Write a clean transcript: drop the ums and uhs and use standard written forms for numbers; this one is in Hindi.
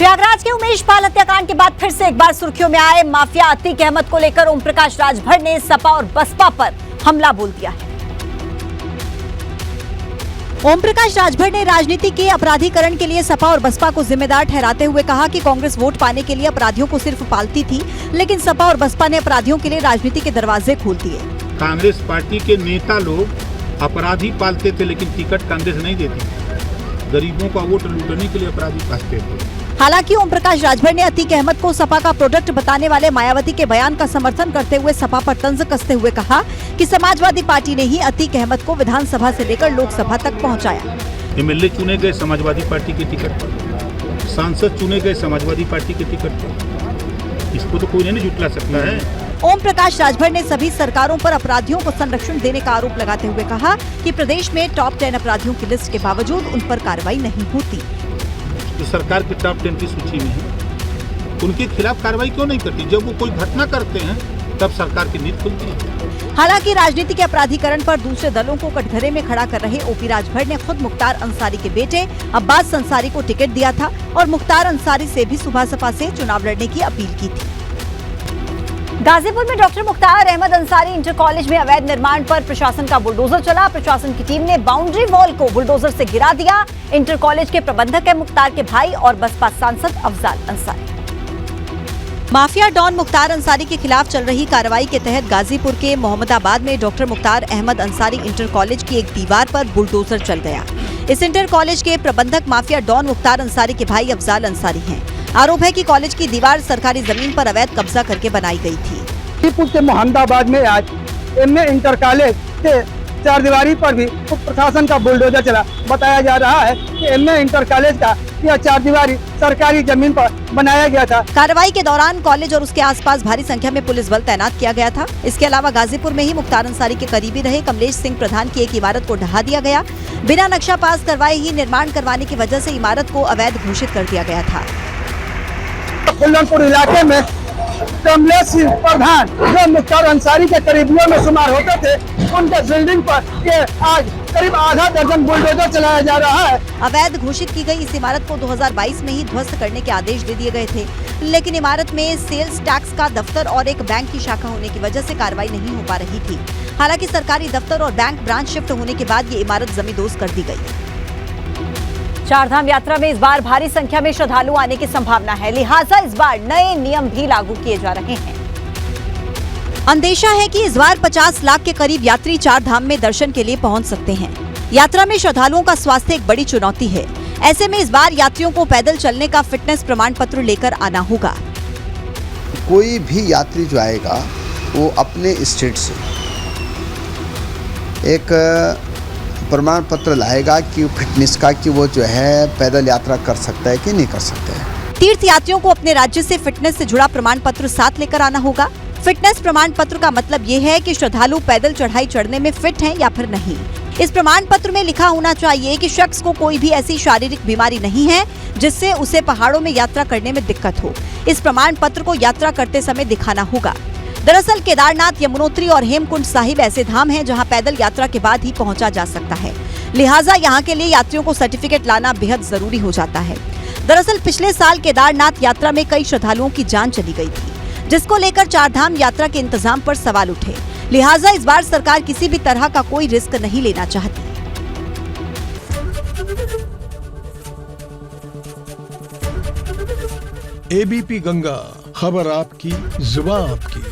प्रयागराज के उमेश पाल हत्याकांड के बाद फिर से एक बार सुर्खियों में आए माफिया अतीक अहमद को लेकर ओम प्रकाश राजभर ने सपा और बसपा पर हमला बोल दिया है। ओम प्रकाश राजभर ने राजनीति के अपराधीकरण के लिए सपा और बसपा को जिम्मेदार ठहराते हुए कहा कि कांग्रेस वोट पाने के लिए अपराधियों को सिर्फ पालती थी, लेकिन सपा और बसपा ने अपराधियों के लिए राजनीति के दरवाजे खोल दिए। कांग्रेस पार्टी के नेता लोग अपराधी पालते थे, लेकिन टिकट कांग्रेस नहीं देती। गरीबों का वोट लूटने के लिए अपराधी पालते थे। हालांकि ओम प्रकाश राजभर ने अतीक अहमद को सपा का प्रोडक्ट बताने वाले मायावती के बयान का समर्थन करते हुए सपा पर तंज कसते हुए कहा कि समाजवादी पार्टी ने ही अतीक अहमद को विधानसभा से लेकर लोकसभा तक पहुंचाया। एमएलए चुने गए समाजवादी पार्टी के टिकट पर, सांसद चुने गए समाजवादी पार्टी के टिकट पर। इसको तो कोई नहीं जुटला सकता है। ओम प्रकाश राजभर ने सभी सरकारों पर अपराधियों को संरक्षण देने का आरोप लगाते हुए कहा कि प्रदेश में टॉप 10 अपराधियों की लिस्ट के बावजूद उन पर कार्रवाई नहीं होती। जो सरकार के टॉप 10 की सूची में है, उनके खिलाफ कार्रवाई क्यों नहीं करती? जब वो कोई घटना करते हैं तब सरकार की नींद खुलती है। हालांकि राजनीति के अपराधीकरण पर दूसरे दलों को कटघरे में खड़ा कर रहे ओपी राजभर ने खुद मुख्तार अंसारी के बेटे अब्बास अंसारी को टिकट दिया था और मुख्तार अंसारी से भी सुबह सपा से चुनाव लड़ने की अपील की थी। गाजीपुर में doctor Mukhtar Ahmad Ansari inter college में अवैध निर्माण पर प्रशासन का बुलडोजर चला। प्रशासन की टीम ने बाउंड्री वॉल को बुलडोजर से गिरा दिया। इंटर कॉलेज के प्रबंधक है मुख्तार के भाई और बसपा सांसद अफजाल अंसारी। माफिया डॉन मुख्तार अंसारी के खिलाफ चल रही कार्रवाई के तहत गाजीपुर के मोहम्मदाबाद में doctor Mukhtar Ahmad Ansari inter college की एक दीवार पर बुलडोजर चल गया। इस इंटर कॉलेज के प्रबंधक माफिया डॉन मुख्तार अंसारी के भाई अफजाल अंसारी हैं। आरोप है कि कॉलेज की दीवार सरकारी जमीन पर अवैध कब्जा करके बनाई गई थी। गाजीपुर के मोहम्मदाबाद में आज एमए इंटर कॉलेज के चारदीवारी पर भी उप प्रशासन का बुलडोजर चला। बताया जा रहा है कि एमए इंटर कॉलेज का यह चारदीवारी सरकारी जमीन पर बनाया गया था। कार्रवाई के दौरान कॉलेज और उसके आसपास भारी संख्या में पुलिस बल तैनात किया गया था। इसके अलावा गाजीपुर में ही मुख्तार अंसारी के करीबी रहे कमलेश सिंह प्रधान की एक इमारत को ढहा दिया गया। बिना नक्शा पास करवाए ही निर्माण करवाने की वजह से इमारत को अवैध घोषित कर दिया गया था। फुलनपुर इलाके में कमलेश सिंह प्रधान जो मुख्तार अंसारी के करीबियों में शुमार होते थे, उनके बिल्डिंग पर ये आज करीब आधा दर्जन बुलडोजर चलाया जा रहा है। अवैध घोषित की गई इस इमारत को 2022 में ही ध्वस्त करने के आदेश दे दिए गए थे, लेकिन इमारत में सेल्स टैक्स का दफ्तर और एक बैंक की शाखा होने की वजह से कार्रवाई नहीं हो पा रही थी। हालांकि सरकारी दफ्तर और बैंक ब्रांच शिफ्ट होने के बाद ये इमारत जमींदोज कर दी गई। चारधाम यात्रा में इस बार भारी संख्या में श्रद्धालु आने की संभावना है, लिहाजा इस बार नए नियम भी लागू किए जा रहे हैं। अंदेशा है कि इस बार 50 लाख के करीब यात्री चारधाम में दर्शन के लिए पहुंच सकते हैं। यात्रा में श्रद्धालुओं का स्वास्थ्य एक बड़ी चुनौती है। ऐसे में इस बार यात्रियों को पैदल चलने का फिटनेस प्रमाण पत्र लेकर आना होगा। कोई भी यात्री जो आएगा वो अपने स्टेट से एक प्रमाण पत्र लाएगा कि फिटनेस का, कि वो जो है पैदल यात्रा कर सकता है कि नहीं कर सकता है। तीर्थ यात्रियों को अपने राज्य से फिटनेस से जुड़ा प्रमाण पत्र साथ लेकर आना होगा। फिटनेस प्रमाण पत्र का मतलब ये है कि श्रद्धालु पैदल चढ़ाई चढ़ने में फिट हैं या फिर नहीं। इस प्रमाण पत्र में लिखा होना चाहिए कि शख्स को कोई भी ऐसी शारीरिक बीमारी नहीं है जिससे उसे पहाड़ों में यात्रा करने में दिक्कत हो। इस प्रमाण पत्र को यात्रा करते समय दिखाना होगा। दरअसल केदारनाथ, यमुनोत्री और हेमकुंड साहिब ऐसे धाम हैं जहां पैदल यात्रा के बाद ही पहुंचा जा सकता है। लिहाजा यहां के लिए यात्रियों को सर्टिफिकेट लाना बेहद जरूरी हो जाता है। दरअसल पिछले साल केदारनाथ यात्रा में कई श्रद्धालुओं की जान चली गई थी, जिसको लेकर चारधाम यात्रा के इंतजाम पर सवाल उठे। लिहाजा इस बार सरकार किसी भी तरह का कोई रिस्क नहीं लेना चाहती। एबीपी गंगा, खबर आपकी, जुबान आपकी।